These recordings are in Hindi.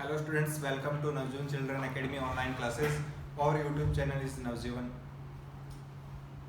Hello students, welcome to Navjeevan children academy online classes और YouTube channel is Navjeevan.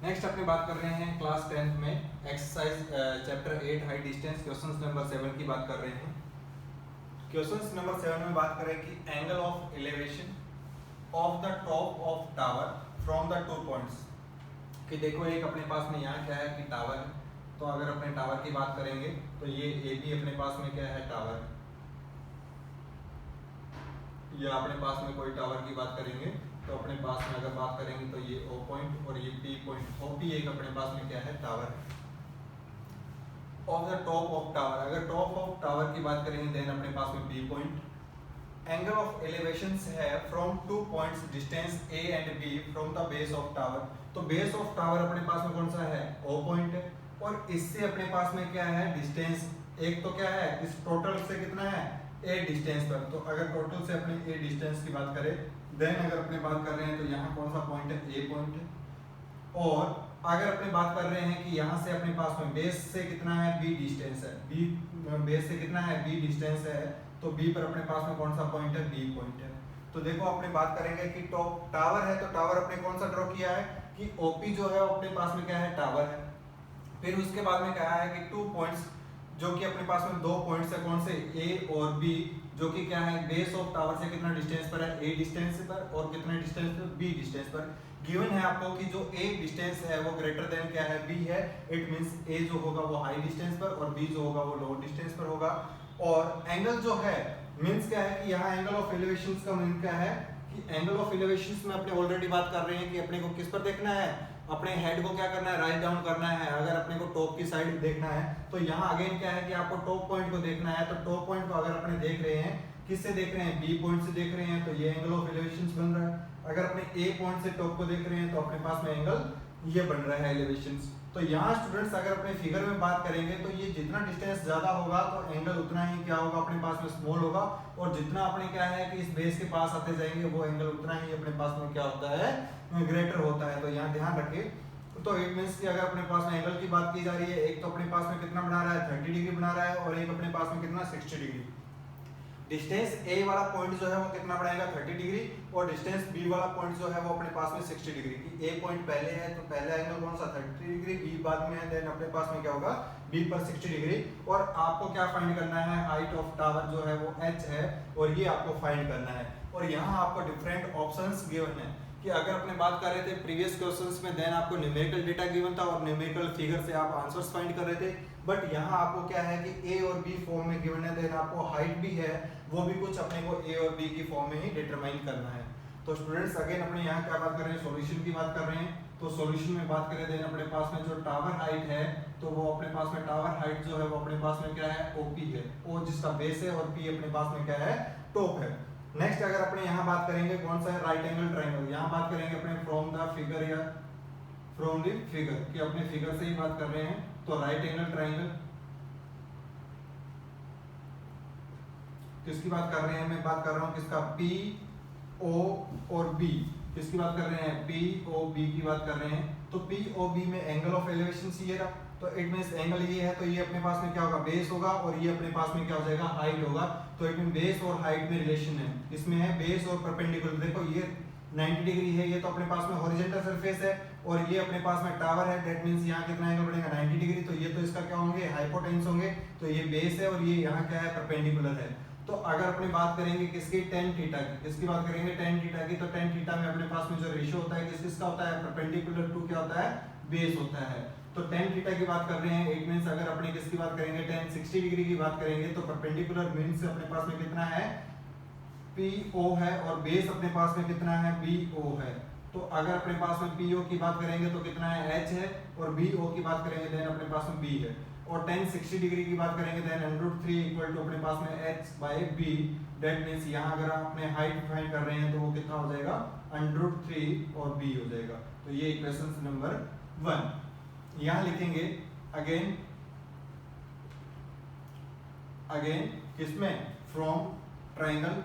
Next अपनी बात कर रहे हैं क्लास 10th में exercise chapter 8 height distance questions number 7 की बात कर रहे हैं। क्वेश्चंस नंबर 7 में बात करें कि angle of elevation of the top of tower from the 2 points. कि देखो एक अपने पास में यहाँ क्या है कि टावर है, तो अगर अपने टावर की बात करेंगे तो ये ए भी अपने पास में क्या है टावर है, या अपने पास में कोई टावर की बात करेंगे तो अपने पास में अगर बात करेंगे तो ये O पॉइंट और ये P पॉइंट। OP एक अपने पास में क्या है टावर है। Of the top of tower, अगर टॉप ऑफ टावर की बात करेंगे देन अपने पास में P point. Angle of elevations है from 2 points distance A and B from the base of tower. तो बेस ऑफ टावर अपने पास में कौन सा है O पॉइंट है, और इससे अपने पास में क्या है डिस्टेंस। एक तो क्या है इस टोटल से कितना है A डिस्टेंस पर, तो अगर टोटल से अपने A डिस्टेंस की बात करें देन अगर अपने बात कर रहे हैं तो यहाँ कौन सा पॉइंट है A पॉइंट है। और अगर अपने बात कर रहे हैं कि यहाँ से अपने पास में बेस से कितना है B डिस्टेंस है, B बेस से कितना है B डिस्टेंस है, तो B पर अपने पास में कौन सा पॉइंट है B पॉइंट है। तो देखो अपने बात करेंगे कि टॉप टावर है, तो टावर अपने कौन सा ड्रॉ किया है कि OP जो है अपने पास में क्या है टावर है। फिर उसके बाद में कहा है कि 2 पॉइंट्स जो कि अपने पास में 2 पॉइंट्स है कौन से A और B, जो कि क्या है बेस ऑफ टावर से कितना डिस्टेंस पर है A डिस्टेंस पर, और कितने डिस्टेंस पर B डिस्टेंस पर। गिवन है आपको कि जो A डिस्टेंस है वो ग्रेटर देन क्या है B है। इट मींस A जो होगा वो हाई डिस्टेंस पर और B जो होगा वो लो डिस्टेंस पर होगा। और एंगल जो है मींस क्या है कि यहाँ एंगल ऑफ एलिवेशंस का मीन क्या है कि एंगल ऑफ एलिवेशंस में अपने ऑलरेडी बात कर रहे हैं कि अपने को किस पर देखना है, अपने हेड को क्या करना है राइट डाउन करना है। अगर अपने को टॉप की साइड देखना है तो यहाँ अगेन क्या है कि आपको टॉप पॉइंट को देखना है। तो टॉप पॉइंट को अगर अपने देख रहे हैं किससे देख रहे हैं B पॉइंट से देख रहे हैं, तो ये एंगल ऑफ एलिवेशंस बन रहा है। अगर अपने A पॉइंट से टॉप को देख रहे हैं तो अपने पास में एंगल ये बन रहा है एलिवेशंस। तो यहाँ स्टूडेंट्स अगर अपने फिगर में बात करेंगे तो ये जितना डिस्टेंस ज्यादा होगा तो एंगल उतना ही क्या होगा अपने पास में स्मॉल होगा, और जितना अपने क्या है कि इस बेस के पास आते जाएंगे वो एंगल उतना ही अपने पास में क्या होता है ग्रेटर होता है। तो यहाँ ध्यान रखें। तो इट मींस कि अगर अपने पास में एंगल की बात की जा रही है, एक तो अपने पास में कितना बना रहा है 30 डिग्री बना रहा है, और एक अपने पास में कितना 60 डिग्री। डिस्टेंस A वाला पॉइंट जो है वो कितना बनाएगा 30 डिग्री, और डिस्टेंस B वाला पॉइंट जो है वो अपने पास में 60 डिग्री की। A पॉइंट पहले है तो पहला एंगल कौन सा 30 डिग्री, B बाद में है, देन अपने पास में क्या होगा B पर 60 डिग्री। और आपको क्या फाइंड करना है हाइट ऑफ टावर जो है वो H है, और ये आपको फाइंड करना है। और यहाँ आपको डिफरेंट ऑप्शंस गिवन है कि अगर अपने बात कर रहे थे प्रीवियस क्वेश्चंस में देन आपको न्यूमेरिकल डेटा गिवन था और न्यूमेरिकल फिगर से आप आंसर्स फाइंड कर रहे थे। बट यहाँ आपको क्या है कि A और B फॉर्म में गिवन है, देन आपको हाइट भी है वो भी कुछ अपने को A और B की फॉर्म में ही डिटरमाइन करना है। तो स्टूडेंट्स अगेन अपने यहाँ क्या बात कर रहे हैं सॉल्यूशन की बात कर रहे हैं। तो सॉल्यूशन में बात करें देन अपने पास में जो टावर हाइट है तो वो अपने पास में टावर हाइट जो है वो अपने पास में क्या है OP है, O जिसका बेस है, और P अपने पास में क्या है टॉप है। नेक्स्ट अगर अपने यहाँ बात करेंगे कौन सा है राइट एंगल ट्रायंगल। यहाँ बात करेंगे अपने फ्रॉम द फिगर या फ्रॉम द फिगर कि अपने फिगर से ही बात कर रहे हैं। तो राइट एंगल ट्रायंगल किसकी बात कर रहे हैं, मैं बात कर रहा हूँ किसका PO और B। किसकी बात कर रहे हैं POB की बात कर रहे हैं। तो POB में एंगल ऑफ एलिवेशन ये रहा, तो इट मींस एंगल ये है तो ये अपने पास में क्या होगा बेस होगा, और ये अपने पास में क्या हो जाएगा हाइट होगा। तो इट मीन बेस और हाइट में रिलेशन है, इसमें है बेस और परपेंडिकुलर। देखो ये 90 डिग्री है, ये तो अपने पास में हॉरिजॉन्टल सरफेस है, और ये अपने पास में टावर है। दैट मींस यहाँ कितना एंगल बनेगा 90 डिग्री। तो ये तो इसका क्या होंगे हाइपोटेन्यूज होंगे, तो ये बेस है और ये यहाँ क्या है परपेंडिकुलर है। तो अगर अपने बात करेंगे किसकी tan थीटा की, किसकी बात करेंगे tan थीटा की, तो tan थीटा में अपने पास में जो रेशियो होता है किसका होता है परपेंडिकुलर टू क्या होता है बेस होता है। तो tan थीटा की बात कर रहे हैं, इट मींस अगर अपने किसकी बात करेंगे tan 60 डिग्री की बात करेंगे तो परपेंडिकुलर मींस अपने पास में कितना है PO है, और बेस अपने पास में कितना है BO है। तो अगर अपने पास में PO की बात करेंगे तो कितना है H है, और BO की बात करेंगे देन अपने पास में B है। और tan 60 डिग्री की बात करेंगे देन √3 इक्वल टू अपने पास में H/B। दैट मींस यहाँ अगर आप अपने हाइट फाइंड कर रहे हैं तो वो कितना हो जाएगा √3 और B हो जाएगा। तो ये इक्वेशन नंबर 1 यहाँ लिखेंगे। अगेन किसमें from triangle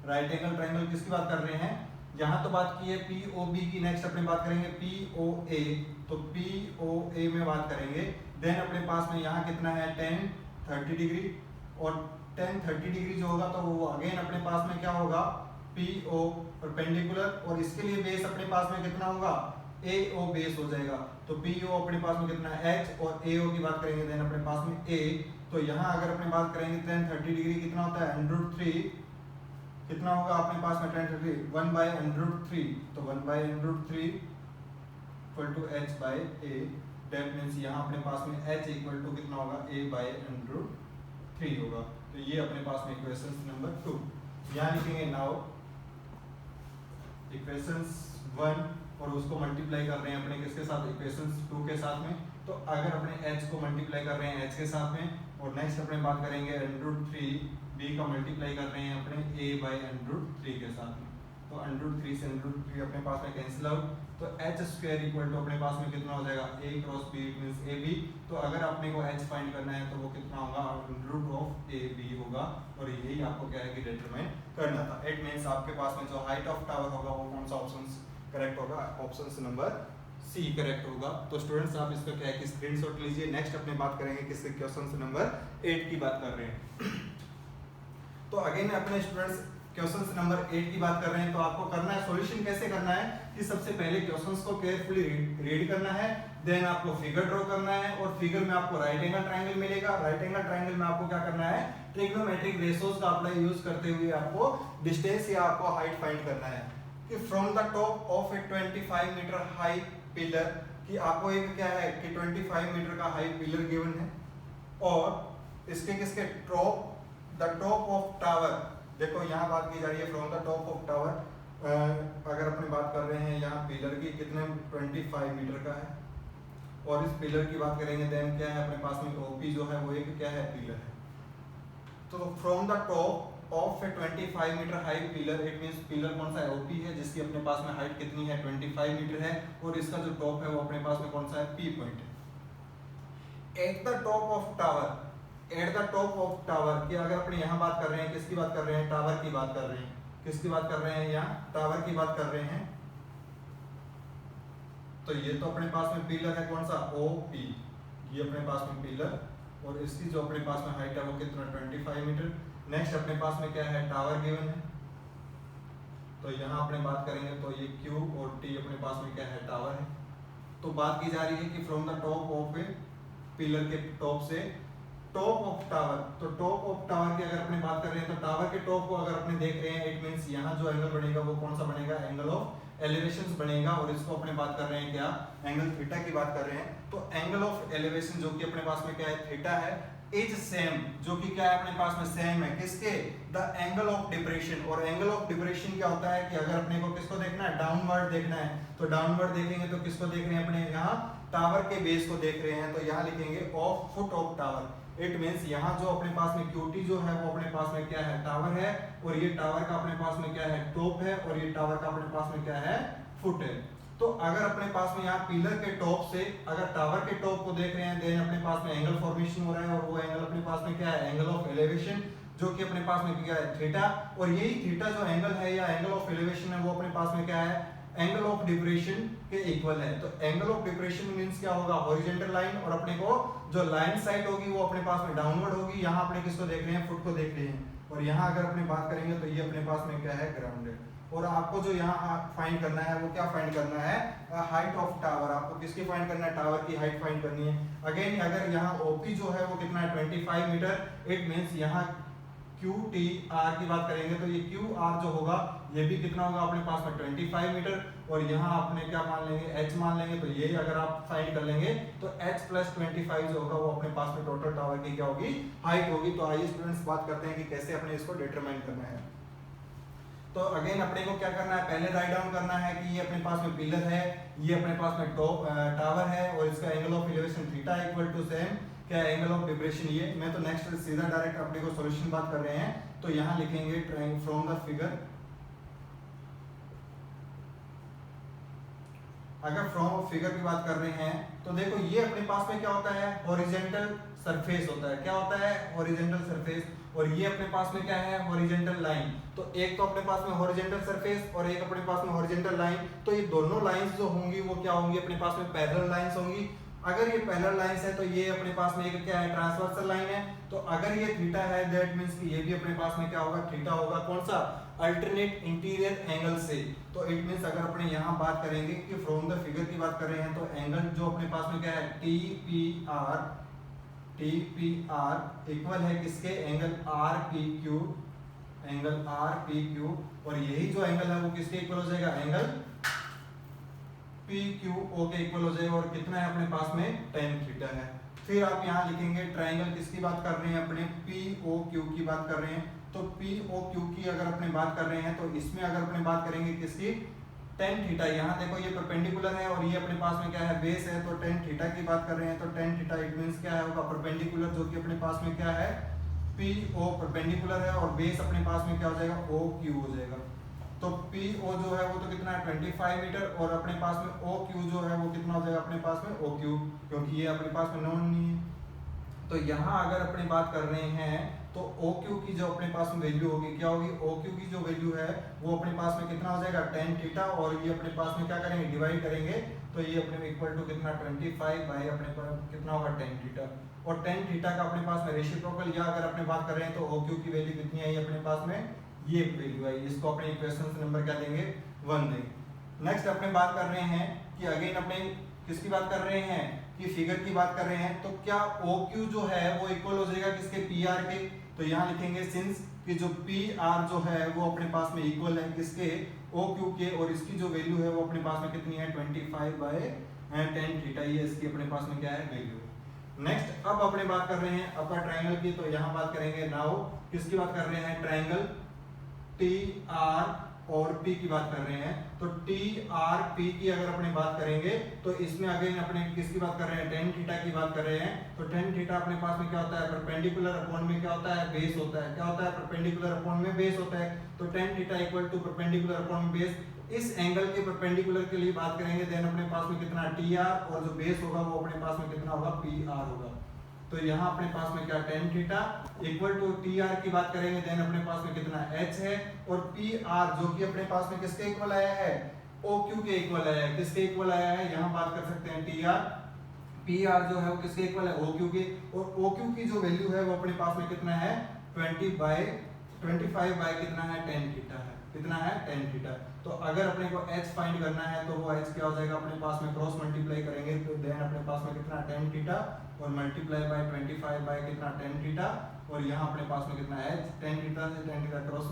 right angle triangle किसकी बात कर रहे हैं, यहाँ तो बात की है POB की। नेक्स्ट अपने बात करेंगे POA। तो POA में बात करेंगे देन अपने पास में यहाँ कितना है tan 30 डिग्री, और tan 30 डिग्री जो होगा तो वो अगेन अपने पास में क्या होगा PO परपेंडिकुलर, और इसके लिए बेस अपने पास में कितना होगा AO बेस हो जाएगा। तो PO अपने पास में कितना H और AO की बात करेंगे देन अपने पास में A। तो यहाँ अगर अपने बात करेंगे tan 30 डिग्री कितना होता है √3, कितना होगा अपने पास में tan 30 1/√3, तो 1/√3 equal to H by A। That means यहाँ अपने पास में H इक्वल टू कितना होगा A/√3 होगा। तो ये अपने पास में इक्वेशन नंबर 2। यहाँ लिखेंगे नाउ इक्वेशंस 1 और उसको मल्टीप्लाई कर रहे हैं अपने किसके साथ इक्वेशंस 2 के साथ में। तो अगर अपने h को मल्टीप्लाई कर रहे हैं h के साथ में, और नेक्स्ट अपने बात करेंगे √3 b का मल्टीप्लाई कर रहे हैं अपने a/√3 के साथ में। तो √3 से √3 अपने पास में कैंसिल आउट, तो h² इक्वल टू अपने पास में कितना हो जाएगा a cross b means ab। तो अगर अपने को h फाइंड करना है तो वो कितना होगा √ab होगा, और यही आपको क्या है कि डिटरमाइन करना था। इट मींस आपके पास में जो हाइट ऑफ टावर होगा वो कौन सा ऑप्शन करेक्ट होगा, ऑप्शन नंबर सी करेक्ट होगा। तो स्टूडेंट्स आप इसका क्या है कि स्क्रीनशॉट लीजिए। नेक्स्ट अपने बात करेंगे किसके क्वेश्चन नंबर 8 की बात कर रहे हैं। तो अगेन अपने स्टूडेंट्स क्वेश्चन नंबर 8 की बात कर रहे हैं। तो आपको करना है सॉल्यूशन कैसे करना है कि सबसे पहले क्वेश्चंस को केयरफुली रीड करना है, देन आपको फिगर ड्रॉ करना है, और फिगर में आपको राइट एंगल ट्रायंगल मिलेगा। राइट एंगल ट्रायंगल में आपको क्या करना है ट्रिग्नोमेट्रिक रेशियोज का अप्लाई यूज करते हुए आपको डिस्टेंस या आपको हाइट फाइंड करना है कि from the top of a 25 metre high pillar, कि आपको एक क्या है कि 25 मीटर का हाई पिलर गिवन है, और इसके किसके द टॉप ऑफ टावर। देखो यहाँ बात की जा रही है from the top of tower. अगर अपनी बात कर रहे हैं यहाँ पिलर की कितने 25 मीटर का है, और इस पिलर की बात करेंगे देन क्या है अपने पास में ओपी जो है वो एक क्या है पिलर है। तो from the top of a 25 metre high pillar, it means pillar कौन सा है ओपी है, जिसकी अपने पास में हाइट कितनी है 25 मीटर है, और इसका जो टॉप है वो अपने पास में कौन सा है पी पॉइंट है। At the top of tower, at the top of tower की अगर अपने यहाँ बात कर रहे हैं, किसकी बात कर रहे हैं टावर की बात कर रहे हैं, किसकी बात कर रहे हैं यहाँ टावर की बात कर रहे हैं। तो ये तो अपने पास में पिलर है कौन सा ओपी, ये अपने पास में पिलर, और इसकी जो अपने पास में हाइट है वो कितना 25 मीटर। नेक्स्ट अपने पास में क्या है टावर गिवन है, तो यहाँ अपने बात करेंगे तो ये Q और T अपने पास में क्या है टावर है। तो बात की जा रही है कि from the top of A pillar के टॉप से टॉप ऑफ टावर, तो टॉप ऑफ टावर की अगर अपने बात कर रहे हैं तो टावर के टॉप को अगर अपने देख रहे हैं इट मींस यहाँ जो एंगल बनेगा वो कौन सा बनेगा एंगल ऑफ एलिवेशन बनेगा, और इसको अपने बात कर रहे हैं क्या एंगल थीटा की बात कर रहे हैं। तो एंगल ऑफ एलिवेशन जो कि अपने पास में क्या है थीटा है, इज सेम, जो कि क्या है अपने पास में सेम है किसके द एंगल ऑफ डिप्रेशन। और एंगल ऑफ डिप्रेशन क्या होता है कि अगर अपने को किसको देखना है डाउनवर्ड देखना है, तो डाउनवर्ड देखेंगे तो किसको देख रहे हैं अपने यहाँ टावर के बेस को देख रहे हैं। तो यहाँ लिखेंगे of foot of tower, it means यहाँ जो अपने पास में QT जो है वो अपने पास में क्या है टावर है, और ये टावर का अपने पास में क्या है टॉप है, और ये टावर का अपने पास में क्या है फुट है। तो अगर अपने पास में यहाँ पिलर के टॉप से अगर टावर के टॉप को देख रहे हैं देन अपने पास में एंगल फॉर्मेशन हो रहा है, और वो एंगल अपने पास में क्या है एंगल ऑफ एलिवेशन, जो कि अपने पास में क्या है थीटा, और यही थीटा जो एंगल है या एंगल ऑफ एलिवेशन है वो अपने पास में क्या है एंगल ऑफ डिप्रेशन के इक्वल है। तो एंगल ऑफ डिप्रेशन मींस क्या होगा हॉरिजॉन्टल लाइन, और अपने को जो लाइन साइड होगी वो अपने पास में डाउनवर्ड होगी। यहाँ अपने किसको देख रहे हैं फुट को देख रहे हैं, और यहाँ अगर अपने बात करेंगे तो ये अपने पास में क्या है ग्राउंड है। और आपको जो यहाँ फाइंड करना है वो क्या फाइंड करना है हाइट ऑफ टावर। आपको किसकी फाइंड करना है टावर की हाइट फाइंड करनी है। अगेन अगर यहाँ ओपी जो है वो कितना है 25 मीटर, इट मींस यहाँ QTR की बात करेंगे तो ये QR जो होगा ये भी कितना होगा अपने पास में 25 मीटर, और यहाँ आपने क्या मान लेंगे H मान लेंगे। तो ये अगर आप फाइंड कर लेंगे तो H + 25 जो होगा वो अपने पास में टोटल टावर की क्या होगी हाइट होगी। तो आइए स्टूडेंट्स बात करते हैं कि कैसे अपने इसको डिटरमाइन करना है। तो अगेन अपने को क्या करना है पहले राइट डाउन करना है कि ये अपने पास में पिलर है, ये अपने पास में टॉप टावर है, और इसका angle of elevation theta equal to same क्या एंगल ऑफ डिप्रेशन ये। मैं तो नेक्स्ट सीधा डायरेक्ट अपने को सॉल्यूशन बात कर रहे हैं। तो यहाँ लिखेंगे फ्रॉम द फिगर, अगर फ्रॉम फिगर की बात कर रहे हैं तो देखो ये अपने पास में क्या होता है हॉरिजॉन्टल सरफेस होता है। क्या होता है हॉरिजॉन्टल सरफेस, और ये अपने पास में क्या है हॉरिजॉन्टल लाइन। तो एक तो अपने पास में हॉरिजॉन्टल सरफेस और एक अपने पास में हॉरिजॉन्टल लाइन। तो ये दोनों लाइंस जो होंगी वो क्या होंगी अपने पास में पैरेलल लाइंस होंगी। अगर ये पैरेलल लाइंस है तो ये अपने पास में एक क्या है, ट्रांसवर्सल लाइन है। तो अगर ये थीटा है दैट मींस कि ये भी अपने पास में क्या होगा, थीटा होगा। कौन सा, अल्टरनेट इंटीरियर एंगल से। तो इट मींस अगर अपने यहाँ बात करेंगे कि फ्रॉम द फिगर की बात कर रहे हैं तो एंगल जो अपने पास में क्या है, टी पी आर इक्वल है किसके, angle R P Q, angle R P Q. और यही जो एंगल है वो किसके इक्वल हो जाएगा, एंगल पी क्यू ओ के इक्वल हो जाएगा। और कितना है अपने पास में, tan थीटा है। फिर आप यहाँ लिखेंगे ट्राइंगल किसकी बात कर रहे हैं, अपने पी ओ क्यू की बात कर रहे हैं। तो पी ओ क्यू की अगर अपने बात कर रहे हैं तो इसमें अगर अपने बात करेंगे किसकी, tan थीटा। यहाँ देखो ये परपेंडिकुलर है और ये अपने पास में क्या है, बेस है। तो tan थीटा की बात कर रहे हैं तो tan थीटा इट मींस क्या है होगा, परपेंडिकुलर, जो कि अपने पास में क्या है, पी ओ परपेंडिकुलर है और बेस अपने पास में क्या हो जाएगा, ओ क्यू हो जाएगा। तो पी ओ जो है वो तो कितना है, 25 मीटर। और अपने पास में ओ क्यू जो है वो कितना हो जाएगा अपने पास में, ओ क्यू, क्योंकि ये अपने पास में नोन नहीं है। तो यहाँ अगर अपने बात कर रहे हैं तो ओ क्यू की जो अपने पास में वैल्यू होगी, क्या होगी, ओ क्यू की जो वैल्यू है वो अपने पास में कितना हो जाएगा, tan थीटा। और ये अपने पास में क्या करेंगे, डिवाइड करेंगे। तो ये अपने इक्वल टू कितना, 25 बाई अपने पास कितना होगा, tan थीटा। और tan थीटा का अपने पास में रेसिप्रोकल, या अगर अपने बात कर रहे हैं तो ओ क्यू की वैल्यू कितनी आई अपने पास में, ये वैल्यू आई। इसको अपने इक्वेशन नंबर क्या देंगे, 1 देंगे। नेक्स्ट अपने बात कर रहे हैं कि अगेन अपने किसकी बात कर रहे हैं, कि फिगर की बात कर रहे हैं। तो क्या ओ क्यू जो है वो इक्वल हो जाएगा किसके, पी आर के। तो यहाँ लिखेंगे सिंस कि जो पी आर जो है वो अपने पास में इक्वल है किसके, ओ क्यू के। और इसकी जो वैल्यू है वो अपने पास में कितनी है, 25 बाय tan थीटा, ये इसकी अपने पास में क्या है, वैल्यू। नेक्स्ट अब अपने बात कर रहे हैं अपर ट्राइंगल की। तो यहाँ बात करेंगे नाउ किसकी बात कर रहे हैं, ट्राइंगल टी आर और पी की बात कर रहे हैं। तो टी आर पी की अगर अपने बात करेंगे तो इसमें अगेन अपने किसकी बात कर रहे हैं, tan थीटा की बात कर रहे हैं। तो tan थीटा अपने पास में क्या होता है, परपेंडिकुलर अपॉन में क्या होता है, बेस होता है। क्या होता है, परपेंडिकुलर अपॉन में बेस होता है। तो tan theta equal to perpendicular upon base. इस एंगल के परपेंडिकुलर के लिए बात करेंगे देन अपने पास में कितना, टी आर, और जो बेस होगा वो अपने पास में कितना होगा, पी आर होगा। तो यहाँ अपने पास में क्या, tan theta equal to T R की बात करेंगे देन अपने पास में कितना h है। और पी आर जो कि अपने पास में किसके इक्वल आया है, ओ क्यू के इक्वल आया है। किसके इक्वल आया है, यहाँ बात कर सकते हैं टी आर, पी आर जो है वो किसके इक्वल है, ओ क्यू के। और ओ क्यू की जो वैल्यू है वो अपने पास में कितना है, 25 बाय कितना है, tan थीटा है। कितना है, tan थीटा। तो अगर अपने को h फाइंड करना है तो वो h क्या हो जाएगा, अपने पास में क्रॉस मल्टीप्लाई करेंगे तो देन अपने पास में कितना, tan थीटा और मल्टीप्लाई बाय 25 बाय कितना, tan थीटा। और यहाँ अपने पास में कितना h, tan थीटा से tan थीटा क्रॉस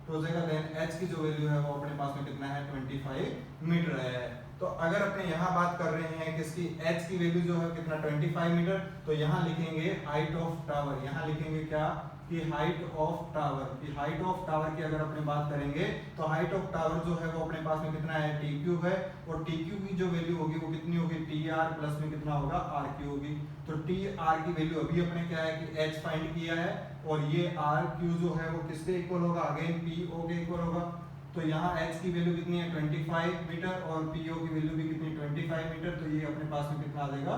हो जाएगा देन h की जो वैल्यू है वो अपने पास में कितना है, 25 मीटर है। तो अगर अपने यहाँ बात कर रहे हैं किसकी, h की वैल्यू जो है कितना, 25 मीटर। तो यहाँ लिखेंगे हाइट ऑफ टावर। यहाँ लिखेंगे क्या, कि हाइट ऑफ टावर। कि हाइट ऑफ टावर की अगर अपने बात करेंगे तो हाइट ऑफ टावर जो है वो अपने पास में कितना है, टी क्यू है। और टी क्यू की जो वैल्यू होगी वो कितनी होगी, टी आर प्लस में कितना होगा, आर क्यू होगी। तो टी आर की वैल्यू अभी अपने क्या है कि एच फाइंड किया है। और ये आर क्यू जो है वो किसके इक्वल होगा, अगेन पी ओ के इक्वल होगा। तो यहाँ h की वैल्यू कितनी है, 25 मीटर। और PO की वैल्यू भी कितनी, 25 मीटर। तो ये अपने पास में कितना आ जाएगा,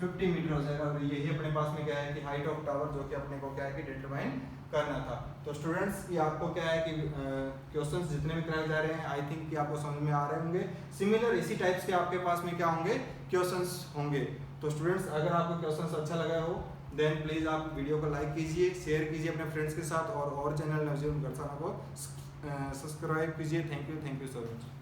50 मीटर हो जाएगा। और यही अपने पास में क्या है कि हाइट ऑफ टावर, जो कि अपने को क्या है कि डिटरमाइन करना था। तो स्टूडेंट्स ये आपको क्या है कि क्वेश्चंस जितने भी कराए जा रहे हैं आई थिंक कि आपको समझ में आ रहे होंगे। सिमिलर इसी टाइप्स के आपके पास में क्या होंगे, क्वेश्चंस होंगे। तो स्टूडेंट्स अगर आपको क्वेश्चंस अच्छा लगा हो देन प्लीज़ आप वीडियो को लाइक कीजिए, शेयर कीजिए अपने फ्रेंड्स के साथ। और चैनल नवजीवन गरसाना को सब्सक्राइब कीजिए। Thank you so much.